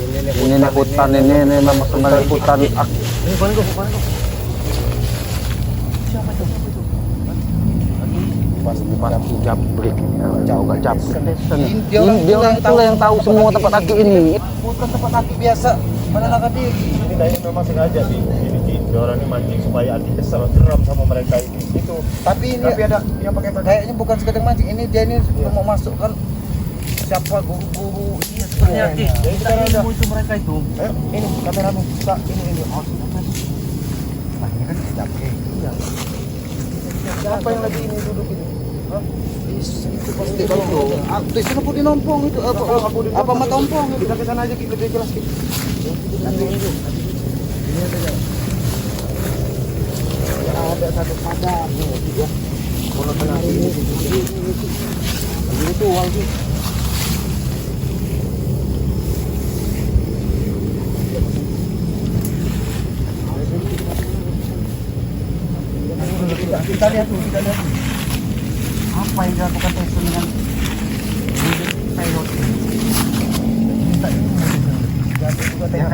Ini hutan ini memang sebenarnya hutan. Ini bukan gua. Siapa itu? Pasti jabrik. Jauh gak jabrik. Dia Itulah yang tahu semua tempat aki ini. bukan tempat aki biasa. Mana nak dia? Ini kayaknya memang sengaja dibikin orang ini mancing supaya anti kesal geram sama mereka ini. Itu. Tapi ada yang pakai kayaknya bukan sekedar mancing. Ini dia ini mau masuk kan siapa guru-guru ini sebenarnya. Jadi kita ada Itu mereka itu. ayo ini kameramu kita ini Nah, ini kan kita pakai. Iya. siapa yang lagi ini duduk ini? Hah? Itu pasti kalau di sana pun dinompong itu apa mata ompong itu. Kita ke sana aja kita lebih jelas kita. Ada satu padang ya. Kalau tengah ini itu walgi. Kita lihat dulu. Apa yang dilakukan Tyson dengan pilot ini? Ya,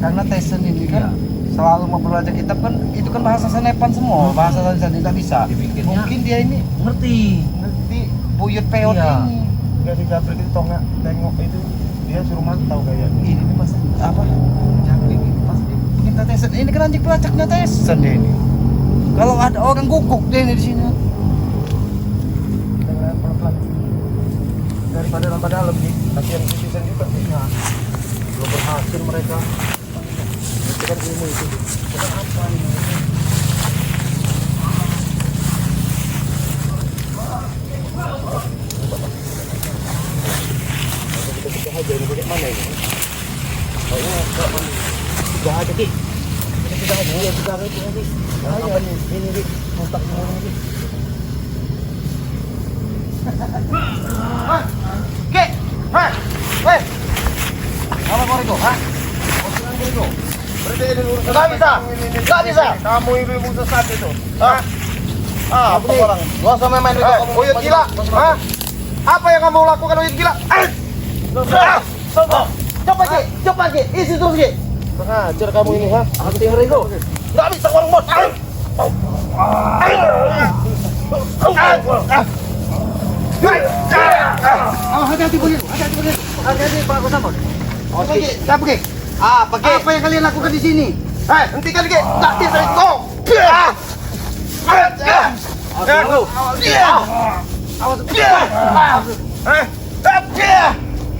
karena Tyson ini kan selalu memperlajar kitab kan itu kan bahasa Senepan semua, bahasa Senepan tidak bisa. Mungkin dia ini ngerti buyut peot ini. Enggak di Gabriel itu tongak tengok itu dia suruh mantau kayaknya. Ini pasti apa? Jambi ini pasti minta Tyson. Ini kan anjing pelacaknya Tyson dia ini. Kalau ada orang guguk dia ini di sini. Dengan pelan-pelan daripada lambat dalam nih kasihan citizen juga ya. Belum berhasil mereka itu kan ilmu itu bukan apa ini kita aja ini bagaimana ini sudah aja Ki kita aja ya kita aja ini Ki kontak semua ini Oke. Hei. Apa kau itu? Hah? Nggak bisa. Kamu ini musuh satu itu. Hah? Apa orang? Gua sama main itu. Uyut gila. Hah? Apa yang kamu lakukan uyut gila? Coba Ki. Isi terus Ki. Pengajar kamu ini, ha? Hati hari itu. Nggak bisa orang bos. Hati-hati begitu. Hati-hati Pak Kusambon. Oke. Siapa Ki? Apa yang kalian lakukan di sini? Hentikan Ki. Tak bisa itu.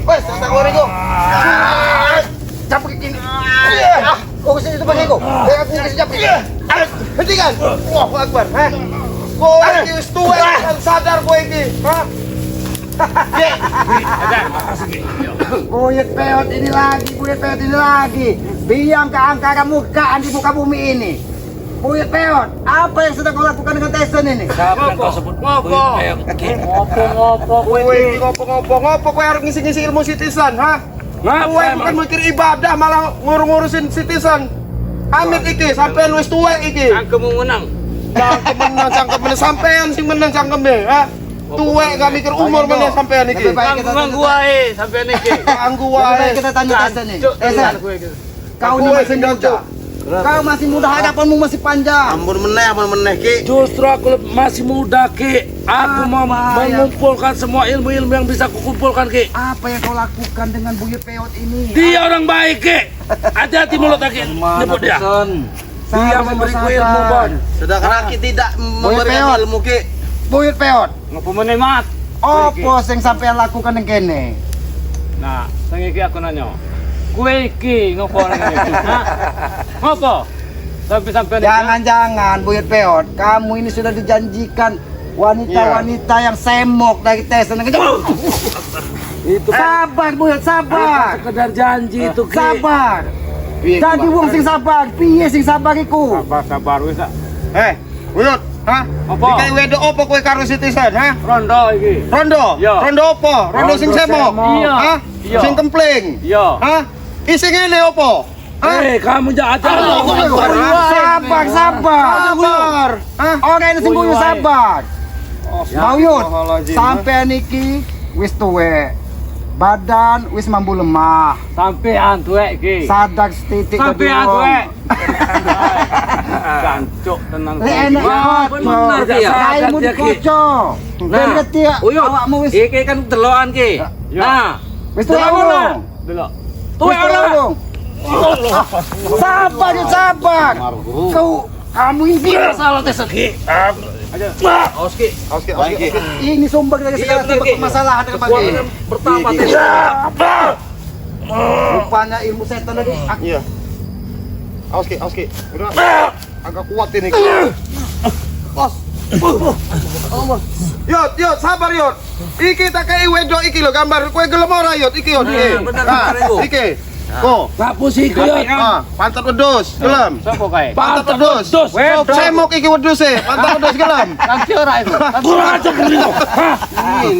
Wes, tak keluar itu. Siapa Ki ini? Kau kesini itu pakai kau. Aku kasih siapa Ki? Hentikan. Allahu Akbar. Kau ini tua yang sadar kau ini. Hah? Buyut peot ini lagi. Biang keangkaran mukaan di muka bumi ini. Buyut peot, apa yang sedang kau lakukan dengan Tyson ini? Siapa yang kau sebut ngopo? Ngopo kau harus ngisi-ngisi ilmu citizen, ha? Kau bukan mikir ibadah malah ngurusin citizen. Amit iki sampai wis tuwek iki. Angkemu menang. Cangkem sampean sing menang cangkeme, ha? Tuwek gak mikir umur meneh sampean iki. Ganggu wae sampean iki. Ganggu Lebih baik wae. kita tanya Tyson ini. Tyson, kau ini masih muda. Kau masih muda, hadapanmu masih panjang. Ampun meneh Ki. Justru aku masih muda Ki. Aku mau mengumpulkan semua ilmu-ilmu yang bisa kukumpulkan Ki. Apa yang kau lakukan dengan buyut peot ini? Dia orang baik Ki. Hati-hati mulut Ki. Nyebut dia. Dia memberiku ilmu Bon. Sedangkan Ki tidak memberikan ilmu Ki. Buyut peot. Ngopo meneh mat? Apa sing sampean lakukan yang kene? Nah, sang iki aku nanya. Kue iki ngopo nang iki? Hah? Ngopo? Sampai Jangan-jangan Buyut Peot, kamu ini sudah dijanjikan wanita-wanita yang semok dari Tyson. itu Sabar Buyut, sabar. sekedar janji itu Ki. Sabar. Jadi wong sing sabar, piye sing sabar iku? Sabar wis. Buyut, ha? Apa? Iki wedo opo kowe karo citizen, ha? Rondo iki. Rondo? Iya. Rondo apa? Rondo sing semok? Iya. Ha? Iya. Sing kempling? Iya. Ha? Isi ngene opo? Kamu jangan Sabar, sabar. Sabar. Ha? Orang ini sing kudu sabar. Buyut, Astagfirullahaladzim. sampean iki wis tuwek. badan wis mampu lemah. Sampean tuwek ki. Sadak setitik Sampean tuwek. Gancuk tenan. Lek enek bener ki ya. Raimu dikoco. Ben ngerti ya. Awakmu wis Iki kan delokan ki. Ya. Nah, wis tuwek urung. Delok. Tuwek urung. Sabar, Yud, sabar. Kamu ini salah tes ki. Awas ki. ini sumber dari segala sumber permasalahan dengan bagi. Pertama tes. Rupanya ilmu setan tadi. Iya. Awas ki. Udah. Agak kuat ini. Bos. Yot, sabar Yot. Iki tak kei wedok iki lho gambar kowe gelem ora Yot iki Yot. Iki. Ko. Sapu sih ku Yot. Pantat wedhus, gelem. Sopo kae? Pantat wedhus. Wedhus. Semok iki wedhus e, pantat wedhus gelem. Kanti ora itu. Kurang ajar ki.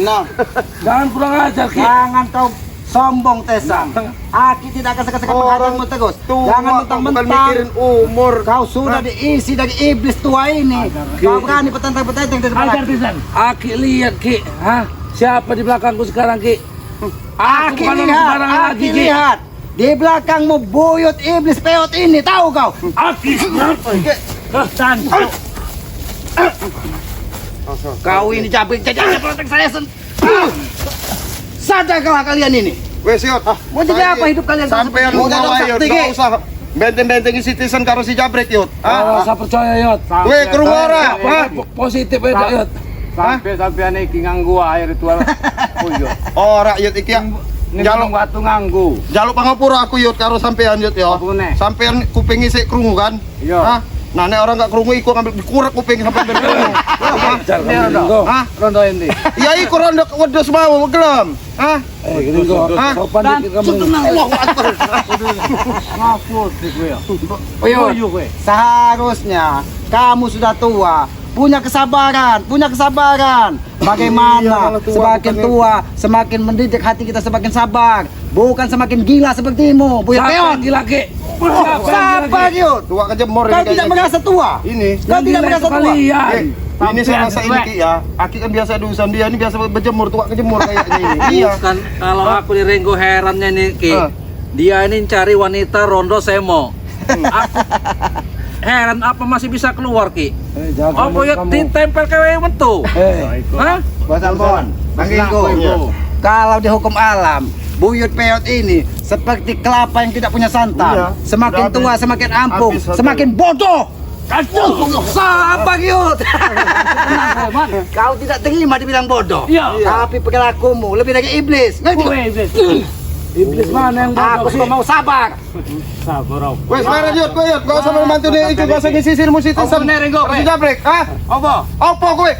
Nah. Jangan kurang ajar ki. Jangan kau sombong Tesa. Aki tidak akan sekat-sekat menghajarmu terus. Jangan Bukan mentang-mentang mikirin umur. kau sudah diisi dari iblis tua ini. Kau berani petentang-petentang dari Ajar belakang. pisan. Aki lihat ki. Hah? Siapa di belakangku sekarang ki? Aku Aki bukan orang lihat, sembarangan lagi Aki ki. lihat. Di belakangmu buyut iblis peot ini, tahu kau? Aki. Gancuk. Kau ini cabik jadi protek saya sadarlah kalian ini. Wes Yot. Mau jadi apa hidup kalian? Sampean Mau jadi ngawa Yot, sakti, enggak Ki? usah benteng-bentengi citizen karo si Jabrek Yot. Oh, saya percaya Yot. Weh, krungu ora? Hah? Positif aja Yot. Sampean iki nganggo air ritual. Puyuh. Ora Yot iki Jaluk watu nganggo. jaluk pangapura aku Yot karo sampean Yot ya. Apa meneh? Sampean kuping isik krungu kan? Iya. Hah? Nah, nek orang enggak krungu iku ngambil dikurek kuping sampai ben krungu. Rondo. Hah? Rondo endi? Ya iku rondo wedhus mau gelem. Hah? Gini kok. Hah? Sopan dikit kamu. Allahu Akbar. Ngapus kowe ya. Puyut. Puyuh kowe. Seharusnya kamu sudah tua, punya kesabaran. Bagaimana Iya, tua, semakin bukannya- tua, semakin mendidik hati kita semakin sabar, bukan semakin gila sepertimu. Buyut Siapa peot. yang gila ki? Sabar, Yud. Tua kejemur Kau tidak merasa tua. Ini. Kau tidak merasa tua. Kalian. Ini saya rasa ini Ki ya. Aki kan biasa diusan dia ini biasa berjemur, tua kejemur kayaknya ini. Iya. Bukan kalau aku di Renggo herannya nih ki. Ah. Dia ini cari wanita rondo semo. Aku heran apa masih bisa keluar ki? Apa ya ditempel ke metu? Hah? Bos Albon, Bang Ringo. Iya. Kalau di hukum alam, buyut peot ini seperti kelapa yang tidak punya santan. Iya. Semakin Udah tua, habis. semakin ampung, Habis, semakin bodoh. Sabar, Yud. Kau tidak terima dibilang bodoh. Iya. Tapi perilakumu lebih dari iblis. Ngerti? Kowe iblis. Iblis mana yang Aku bodoh cuma mau sabar. Sabar. Wes mari Yot, kowe Yot, gak usah membantu dia iki, gak usah ngisi ilmu citizen. Apa bener, Ringo, kowe? Si Jabrek, hah? Apa? Apa kowe?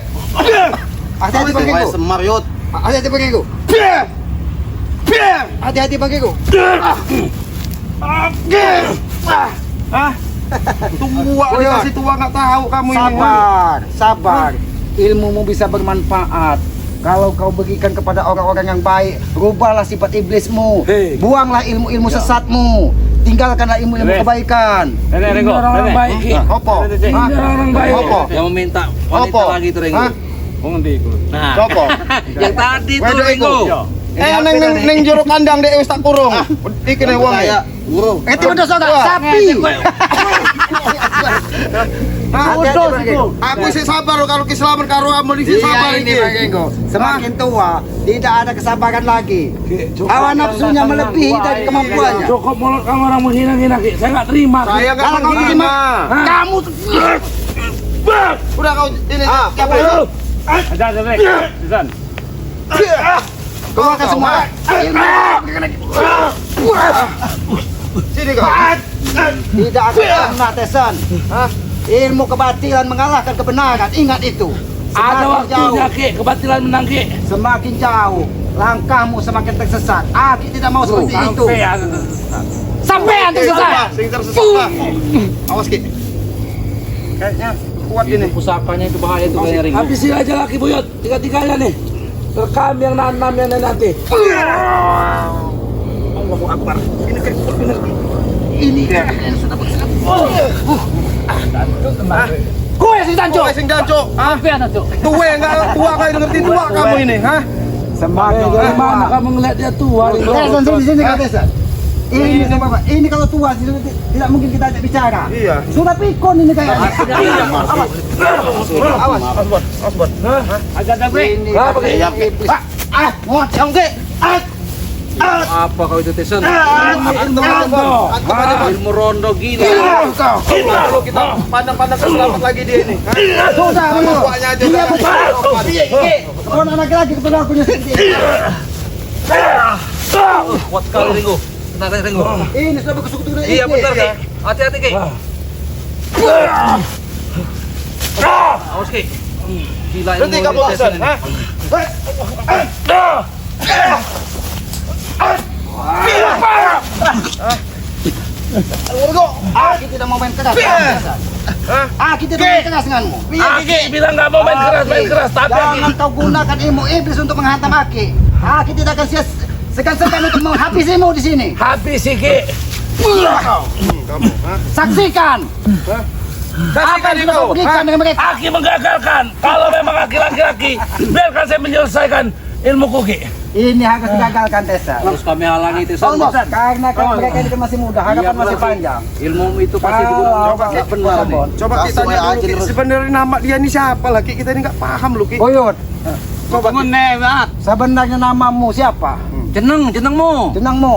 Hati-hati bagiku. Semar Yot. Hati-hati bagiku. Piam. Piam. Hati-hati bagiku. Hah? Tua dikasih tua nggak tahu kamu ini. Sabar. Ilmumu bisa bermanfaat. Kalau kau berikan kepada orang-orang yang baik, rubahlah sifat iblismu. Hei. Buanglah ilmu-ilmu sesatmu. Tinggalkanlah ilmu-ilmu Nenek. kebaikan. Nenek Ini Ringo. orang-orang Nenek. baik ki. Apa? Ini orang baik. Apa? Yang meminta wanita Apa? lagi tuh Renggo. Hah? Wong ndi iku? Nah, Apa? yang tadi tuh Wedok Renggo. iku. Neng jero kandang dek wis tak kurung. Iki nih wong. Itu udah soga sapi. Hati-hati, aku sih sabar kalau keselamatan karo amun iki sabar Iya ini iki. Bang Ringo. Semakin tua, tidak ada kesabaran lagi. Hawa nafsunya melebihi dari kemampuannya. Cukup mulut kamu orang menghina-hina ki. Saya nggak terima. Ki. Saya enggak Kalau kau terima, menghina. kamu Udah kau ini siapa? Ajar Jabrek. Pisan. keluarkan semua. Sini kau. Tidak akan pernah Tesan. Ilmu kebatilan mengalahkan kebenaran. Ingat itu. Ada Semakin waktunya jauh, ki. Kebatilan menang ki. semakin jauh, langkahmu semakin tersesat. Aki tidak mau seperti itu. Sampean tersesat. Sing tersesat lah. Awas Ki. Kayaknya kuat ini. Pusakanya itu bahaya tuh kayaknya Ringo. Habisin aja laki buyut. Tiga-tiganya nih. Rekam yang nanam yang nanti. Allahu Akbar. Ini Kowe sing danco. Kowe sing danco. Sampean aja. Tua enggak tua kayak ngerti tua kamu ini, hah? Sembako. Dari mana kamu ngeliat dia tua? Tesan di sini Kak Tesan. Ini Bapak, ini kalau tua tidak mungkin kita ajak bicara. Iya. Sudah pikun ini kayaknya. Awas, Bos. Ada gue. Pak, ngocong ke. Apa kau itu Tyson? Ilmu rondo gila. Kalau kita pandang-pandang ke selamat lagi dia ini. Sudah, Bapaknya aja. dia bukan. Kau anak lagi kepada aku sendiri. Kuat sekali Ringo. Benar Ringo. Ini sudah berkesukutu. Iya benar Ki. Hati-hati Ki. Awas Ki. Gila ilmu Berhenti kamu ini Tyson Hasan, ini. Aki tidak mau main keras. Aki tidak mau main keras denganmu. Aki bilang nggak mau main keras, tapi Jangan kau gunakan ilmu iblis untuk menghantam Aki. Aki tidak akan segan-segan untuk menghabisimu di sini. habis sih Ki. Kamu, Saksikan. Apa yang sudah kau berikan dengan mereka? Aki menggagalkan. Kalau memang Aki laki-laki, biarkan saya menyelesaikan ilmuku Ki. Ini harus digagalkan Tessa. Terus kami halangi Tyson. Karena mereka ini kan masih muda, harapan masih panjang. Ilmu itu pasti nggak benar nih. coba kita tanya dulu Ki, sebenarnya nama dia ini siapa lagi? Kita ini nggak paham loh Ki. Buyut, Coba Ki. Menemat. sebenarnya namamu siapa? Jenengmu. Jenengmu?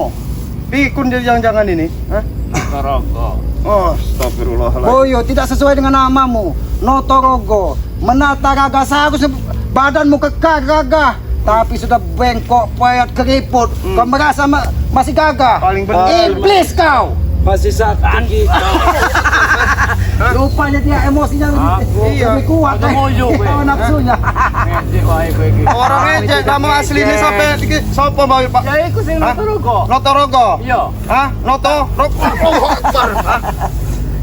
Pikun dia jangan-jangan ini. Hah? Rokok. Oh, astagfirullahaladzim. Buyut, tidak sesuai dengan namamu. Notorogo, menata gagah seharusnya badanmu kekar gagah. Tapi sudah bengkok, payat, keriput. Kau merasa masih gagah. Paling benar. Iblis kau. Masih sakit. Rupanya dia emosinya Iya. lebih kuat. Ada mojo, Kau Be. nafsunya. Ngejek wae kowe iki. Orang ejek kamu asli ini sampai sopo mau Pak? Ya iku sing Hah? rokok. Notorogo. Iya. Hah? Noto? Oh, Akbar. Hah?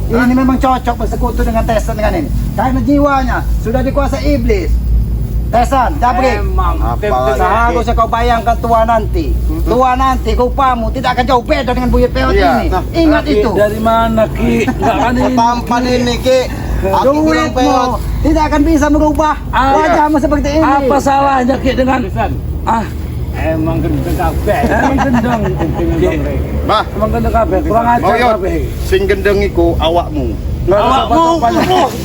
Ini memang cocok bersekutu dengan Tesan dengan ini. Karena jiwanya sudah dikuasai iblis. Tesan, Jabrik. Emang. Seharusnya kau bayangkan tua nanti. Tua nanti upamu tidak akan jauh beda dengan buyut peot Iya. ini. Ingat itu. Dari mana Ki? Nggak kan ini. Tampan ini Ki. Aku bilang peot. Duitmu tidak akan bisa merubah wajahmu seperti ini. Apa salahnya Ki dengan Pisan. Emang gendeng kabeh. Emang gendeng. Bah, Emang gendeng kabeh. Kurang ajar Boyot, kabeh. sing gendeng iku awakmu. Awakmu.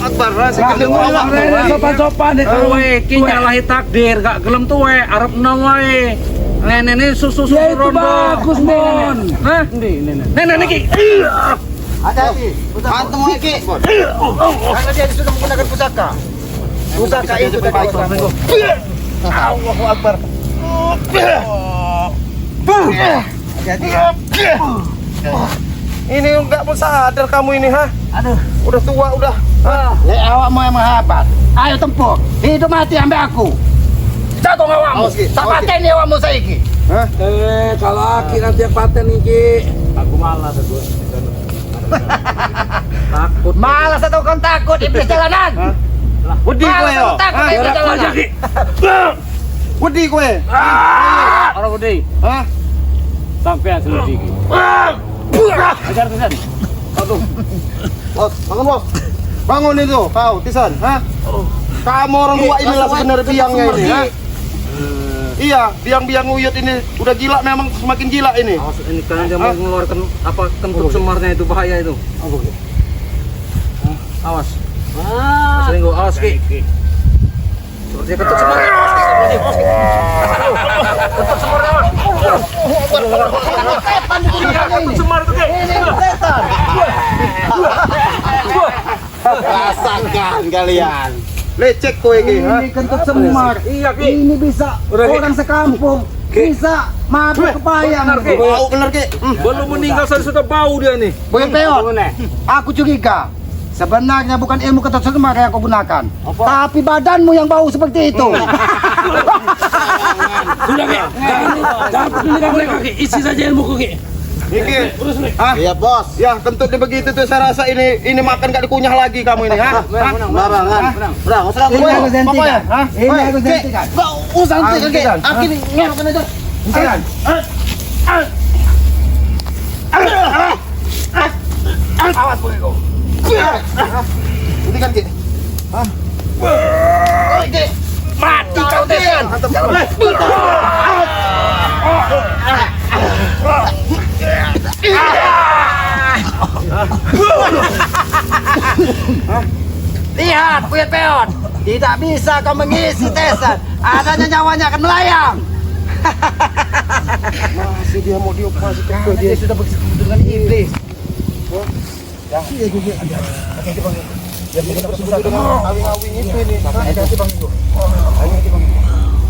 Akbar, sing gendeng awakmu. Sopan-sopan deh kowe Ki nyalahi takdir, gak gelem tuwe, arep nang wae. Nenek susu Ya itu rondo. bagus, Mon. Hah? Endi nenek? Nenek Ki. Hati-hati. Hantam lagi. Karena dia sudah menggunakan pusaka. Pusaka itu tadi Allahu Akbar. hati-hati. Ini enggak mau sadar kamu ini, ha? Aduh. Udah tua, udah. Lek awakmu yang hebat. Ayo tempur. Hidup mati ambil aku. Jatuh awakmu. Awas, Ki. Tak Awas, Ki. pateni awakmu saiki. Hah? Kalau Aki nanti yang paten nih Ki. Aku malas aku. Takut. Malas atau kau takut iblis jalanan? Wedi kowe Malas yo. atau takut Hah? iblis Gerak aja jalanan? Ki. Wedi kowe. Orang gede. Hah? Sampean sudah iki. Ajar Pisan. Aduh. Bos, bangun bos. Bangun itu, kau, Tisan, ha? Kamu orang tua inilah sebenarnya biangnya ini, ha? Iya, biang-biang uyut ini udah gila, memang semakin gila ini. Awas ini kan dia mau mengeluarkan apa kentut semarnya itu bahaya itu. Awas. Sering gua awas Ki. Seperti kentut semar. Kentut semarnya Mas. Kentut semar itu Ki. Rasakan kalian. Lecek kowe iki, ha? Ini kentut semar. Iya Ki. Ini bisa Udah, Ki. orang sekampung bisa mabuk kepayang. Benar, Ki. Bau bener, Ki. Belum meninggal saja sudah bau dia nih. Buyut peot. Aku curiga. Sebenarnya bukan ilmu kentut semar yang kau gunakan, tapi badanmu yang bau seperti itu. Sudah Ki. Jangan pedulikan mereka Ki. Isi saja ilmuku Ki. Iki. Ah, iya, Bos. Ya, kentutnya begitu tuh saya rasa ini makan gak dikunyah lagi kamu ini, ha? Barangan. Ini harus hentikan. Hah? Ini harus hentikan. Usah hentikan, Ki. Akhirnya ngerokok aja. Hentikan. Awas kowe kau. Hentikan, Ki. Hah? Ki. Mati kau Tisan. Lihat, Buyut Peot. Tidak bisa kau mengisi Tesan. Adanya nyawanya akan melayang. Masih dia mau dioperasikan. Dia sudah bersekutu dengan iblis.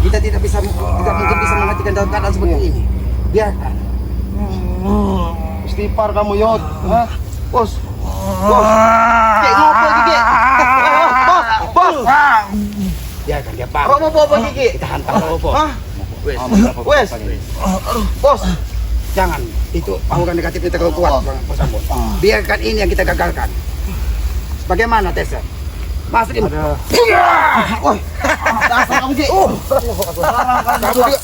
Kita tidak mungkin bisa menghentikan dalam keadaan seperti ini. Biarkan. Istighfar kamu Yot. Hah? Bos. Bos. Kayak ngopo gigi. Bos. Biarkan dia pak. Kok mau apa gigi? Kita hantam Robo. Hah? Wes. Bos. Jangan. Itu aura negatif kita kalau kuat. Bos Ambon. Biarkan ini yang kita gagalkan. Bagaimana Tessa? Masuk ini. Woi. Dasar kamu Ki. Kamu juga.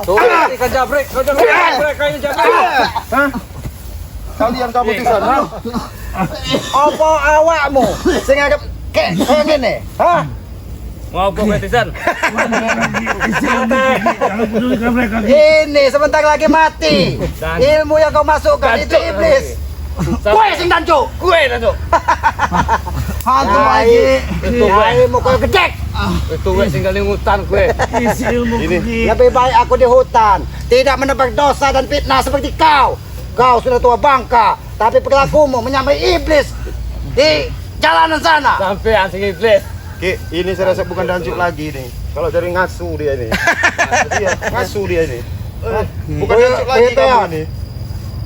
Tuh, ikan jabrek, kayu jabrek. Hah? Kalian kamu Tisan, ha? Apa awakmu? Sing anggap kayak ngene. Hah? Mau apa kowe Tisan? Ini sebentar lagi mati. Ilmu yang kau masukkan itu iblis. Kue sing dancu. Kue dancu. Hantu lagi. Ilmu kau gedek. Itu kowe sing kali ngutan kowe. Lebih baik aku di hutan, tidak menebak dosa dan fitnah seperti kau. Kau sudah tua bangka, tapi perilakumu menyamai iblis di jalanan sana. Sampai sing iblis. Ki, ini saya rasa bukan dancuk lagi nih. Kalau dari ngasu dia ini. Ngasu dia ini. Bukan dancuk lagi kamu ini.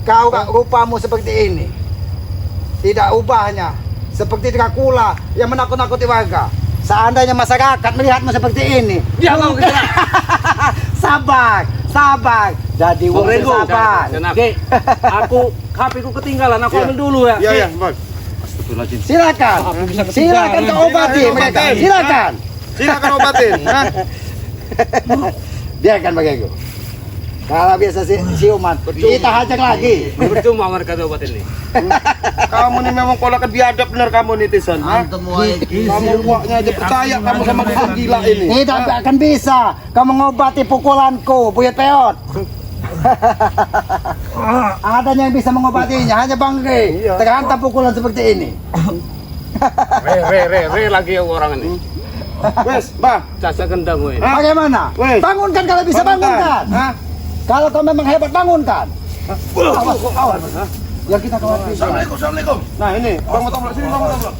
Kau rupamu seperti ini. Tidak ubahnya. Seperti Dracula yang menakut-nakuti warga. Seandainya masyarakat melihatmu seperti ini, Dia mau kita. sabar. Jadi wong Rego, sabar. Oke, aku HP ku ketinggalan, aku ambil dulu ya. Iya, Bang. Astagfirullahaladzim. Silakan. Silakan kau obati mereka. Silakan. Silakan obatin, ha? Biarkan begitu. Kalau biasa siuman, kita hajar lagi. Percuma mereka obat ini. Kamu nih memang ponakan biadab bener kamu nih Tisan, ha? Kamu kuaknya aja percaya kamu sama dukun gila ini. Tidak akan bisa. Kamu mengobati pukulanku, Buyut Peot. Adanya yang bisa mengobatinya, hanya Bang Re. Iya. Terhantam pukulan seperti ini. Re lagi orang ini. Wes, Bang. Caca gendang kowe. Bagaimana? Weh. Bangunkan kalau bisa bangunkan. Ha? Kalau kau memang hebat bangunkan. Awas. Yang kita khawatir. Assalamualaikum. Nah, ini Bang Motoblok sini, Bang Motoblok.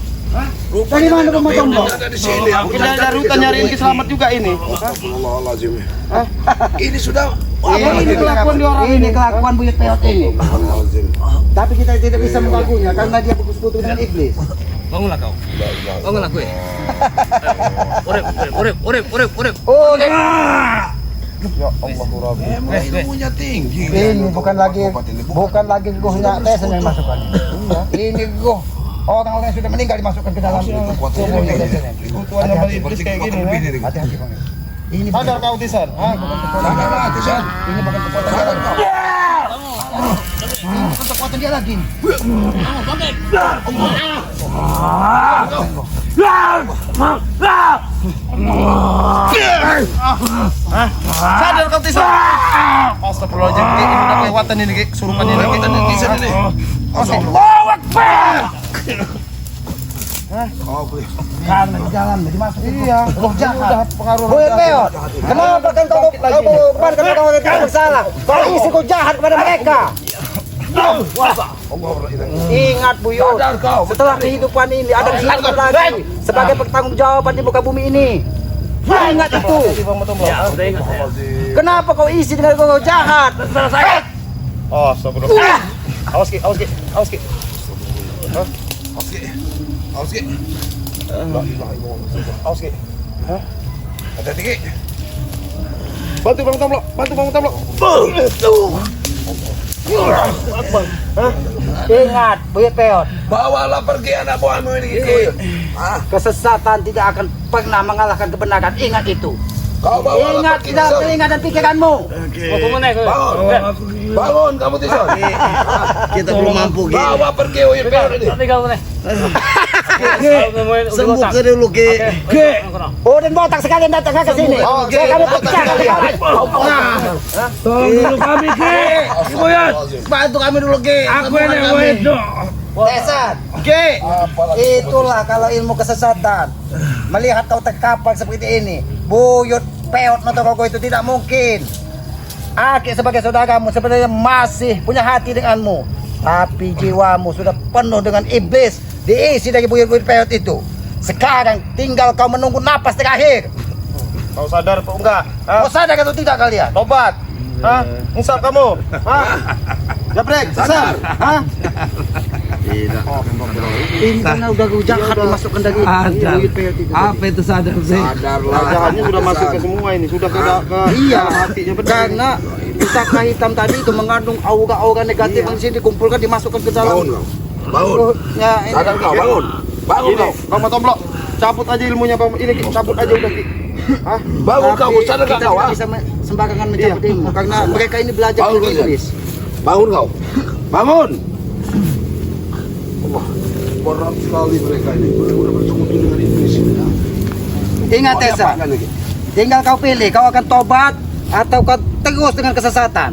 Dari mana Bang Motoblok? Mungkin dari hutan nyariin Kiselamat juga ini. Astagfirullahaladzim. Ini sudah Ini kelakuan di orang ini kelakuan Buyut Peot ini. Astagfirullahaladzim. Tapi kita tidak bisa mengganggunya karena dia bersekutu dengan iblis. Bangunlah kau. Bangunlah kowe. Urip. Oh, ya Allah Rabbi. Ilmunya tinggi. ini bukan lagi guhnya Tesan yang masukkan. Ini guh orang-orang yang sudah meninggal dimasukkan ke dalam tubuhnya Tesan. Kutuan sama iblis kayak gini, ha? Hati-hati Bang. Ini Sadar kau Tisan, ha? Sadarlah, Tisan. ini bukan kekuatan dia lagi. Bukan kekuatan dia lagi. Sadar kau Tisan. Astagfirullahaladzim, ini udah kelewatan ini kesurupan ini kita nih Tisan ini. Allahu Akbar. Oh, boleh. Karena di jalan dimasukin. Iya, Roh jahat. udah pengaruh Buyut Peot, kenapa kan kau kau bersalah? Kau isi kau jahat kepada mereka. Ingat Buyut, setelah kehidupan ini ada kehidupan lagi sebagai pertanggungjawaban di muka bumi ini. Ingat itu. Ya, udah ingat saya. Kenapa kau isi dengan kau jahat? Oh, astagfirullah. Awas Ki. Awas, Ki. La ilaha illallah. Awas Ki. Hati-hati, Ki. Bantu Bang Motoblok. Ingat Buyut Peot, Bawalah pergi anak buahmu ini, Ki. kesesatan tidak akan pernah mengalahkan kebenaran. Ingat itu. Kau bawalah Ingat pergi, dalam Tisan. telinga dan pikiranmu. Mau kemana kowe? Bangun kamu, Tisan. Kita belum mampu Bawa pergi Buyut Peot ini. Nanti kau kemana? Sembuh ke dulu, Ki. Oh, dan botak sekalian datang ke sini. Oh, Saya kami pecah kalian. Tolong dulu kami, Ki. Buyut. Bantu kami dulu, Ki. Aku ini Wedo. Tesan, Ki. Itulah kalau ilmu kesesatan. Melihat kau terkapar seperti ini, buyut peot Notorogo itu tidak mungkin. Aki sebagai saudaramu sebenarnya masih punya hati denganmu, tapi jiwamu sudah penuh dengan iblis diisi dari buyut-buyut peot itu. Sekarang tinggal kau menunggu napas terakhir. Kau sadar apa enggak? Kau sadar atau tidak kalian? Tobat. Hah? Insaf kamu. Hah? Jabrek, sadar. Hah? Ini karena udah jahat dimasukkan dari buyut peot itu. Apa itu sadar sih? Jahatnya sudah masuk ke semua ini, sudah ke Iya, hatinya benar. karena pusaka hitam tadi itu mengandung aura-aura negatif yang sini dikumpulkan dimasukkan ke dalam. Bangun kau. Bangun. Ya, ini. Sadar kau, bangun. Bangun Ini, kau. Bang Matomblok, cabut aja ilmunya Bang. Ini cabut aja udah. Hah? Bangun kau, Tapi sadar kita kau. tidak bisa sembarangan mencabut ilmu karena mereka ini belajar Bangun dari kalian. iblis. Bangun kau. Bangun. Wah, berat sekali mereka ini. Benar-benar bersekutu dengan iblis ini. Ingat Tessa, tinggal kau pilih, kau akan tobat atau kau terus dengan kesesatan.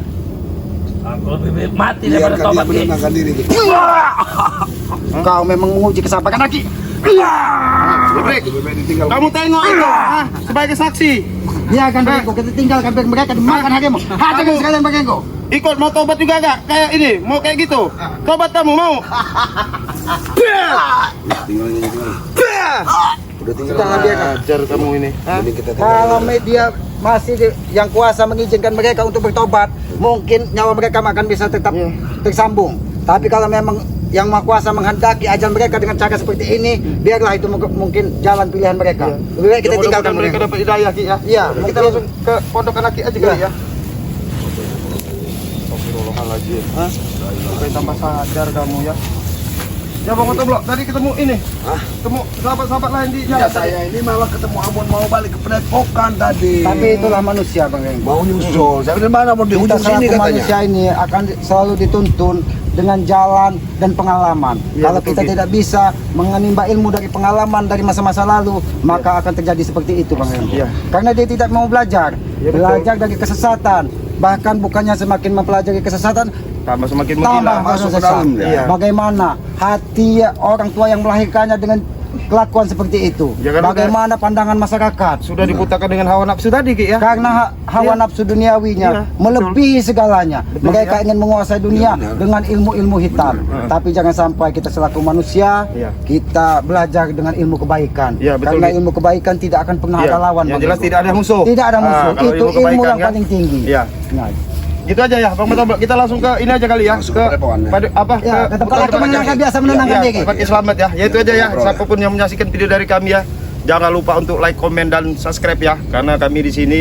Aku lebih mati Biarkan daripada dia tobat, Ki. menenangkan diri. Kau memang menguji kesabaran lagi. Jabrek, Lebih baik ditinggal. kamu tengok itu, hah? Sebagai saksi. Dia akan beriku, kita tinggalkan mereka dimakan harimau. Hajar sekalian beriku. Ikut mau tobat juga gak? Kayak ini, mau kayak gitu. Tobat kamu mau? Tinggal ini, tinggal. Udah tinggal. Sudah biarkan. Ajar kamu ini. Hah? Ini kita tinggal. Kalau media masih yang kuasa mengizinkan mereka untuk bertobat, mungkin nyawa mereka akan bisa tetap tersambung. Tapi kalau memang yang Maha Kuasa menghendaki ajal mereka dengan cara seperti ini, biarlah itu mungkin jalan pilihan mereka. Lebih baik kita Ya, tinggalkan mudah-mudahan mereka mereka. dapat hidayah Ki ya. Iya, Kita mungkin. langsung ke pondok anak Ki aja kali ya. Astagfirullahaladzim. Hah? Supaya tambah sadar kamu ya. Ya Bang Motoblok, tadi ketemu ini. Ketemu sahabat-sahabat lain di Ya jalan. saya ini malah ketemu Ambon mau balik ke Pendepokan tadi. Tapi itulah manusia Bang Renggo. Mau nyusul. Saya bilang mana mau di Kita ujung sini selaku katanya. manusia ini akan selalu dituntun dengan jalan dan pengalaman. Iya, Kalau betul, kita Ki. tidak bisa menimba ilmu dari pengalaman dari masa-masa lalu, maka akan terjadi seperti itu Bang Renggo. Iya. Karena dia tidak mau belajar, Iya, betul. belajar dari kesesatan. Bahkan bukannya semakin mempelajari kesesatan, Tambah semakin tambah menggila. masuk ke sesat. dalam dia. Iya. Bagaimana hati orang tua yang melahirkannya dengan kelakuan seperti itu? Ya, kan, Bagaimana pandangan masyarakat? Sudah dibutakan dengan hawa nafsu tadi Ki ya. Karena hawa nafsu duniawinya Iya, melebihi segalanya. Betul, Mereka ya. ingin menguasai dunia benar. dengan ilmu-ilmu hitam. Tapi jangan sampai kita selaku manusia, Iya. kita belajar dengan ilmu kebaikan. Iya, betul, Karena Ki. ilmu kebaikan tidak akan pernah Iya. ada lawan. Yang Bang jelas Renggo. tidak ada musuh. Tidak ada musuh. Ah, kalau Itu ilmu kebaikan, yang ya. paling tinggi. Iya. Nah, Gitu aja ya Bang Motoblok. Kita langsung ke ini aja kali ya. Langsung ke Pendepokan, ya. pada apa? Ya, ke tempat laki menenangkan biasa menenangkan Iya, diri. tempat selamat ya. Ya itu aja ya. Ngobrol. Siapapun yang menyaksikan video dari kami ya, jangan lupa untuk like, komen dan subscribe ya. Karena kami di sini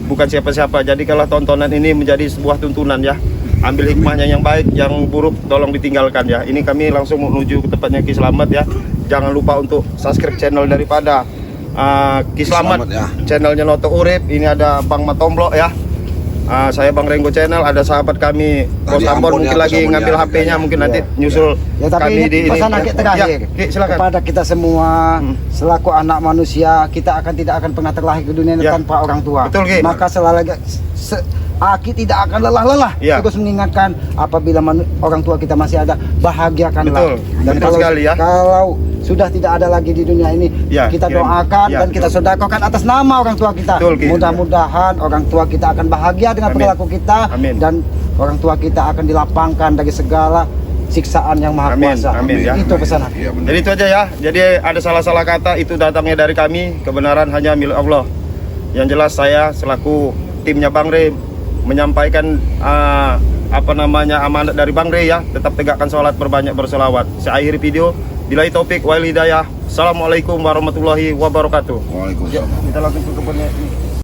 bukan siapa-siapa. Jadi kalau tontonan ini menjadi sebuah tuntunan ya. Ambil hikmahnya yang baik, yang buruk tolong ditinggalkan ya. Ini kami langsung menuju ke tempatnya Ki Slamet ya. Jangan lupa untuk subscribe channel daripada Ki Slamet, Slamet, ya. channelnya Noto Urip. Ini ada Bang Matomblok ya. Saya Bang Renggo Channel, ada sahabat kami Bos Tadi Ambon Ambon mungkin ya, lagi Ambon ngambil ya, HP-nya, ya. mungkin Iya. nanti nyusul Ya, tapi kami ini di ini. pesan akhir terakhir Ya, Ki, silakan. kepada kita semua selaku anak manusia, kita tidak akan pernah terlahir ke dunia ini Ya. tanpa orang tua. Betul, Ki. Maka selalu Aki tidak akan lelah-lelah Ya. terus mengingatkan apabila orang tua kita masih ada, bahagiakanlah. Betul. Dan Betul kalau sekali, ya. kalau sudah tidak ada lagi di dunia ini, Ya, kita kirim. doakan Ya, dan kita sedekahkan atas nama orang tua kita. Betul, Ki. Mudah-mudahan orang tua kita akan bahagia dengan Amin. perilaku kita Amin. dan orang tua kita akan dilapangkan dari segala siksaan yang Maha Amin, Kuasa. amin, ya. Itu pesan aku. Iya benar. Jadi itu aja ya. Jadi ada salah-salah kata itu datangnya dari kami, kebenaran hanya milik Allah. Yang jelas saya selaku timnya Bang Rey menyampaikan amanat dari Bang Rey ya, tetap tegakkan sholat, berbanyak berselawat. Saya akhiri video. Billahi taufik wal hidayah. Assalamualaikum warahmatullahi wabarakatuh. Waalaikumsalam. Kita langsung ke kebunnya.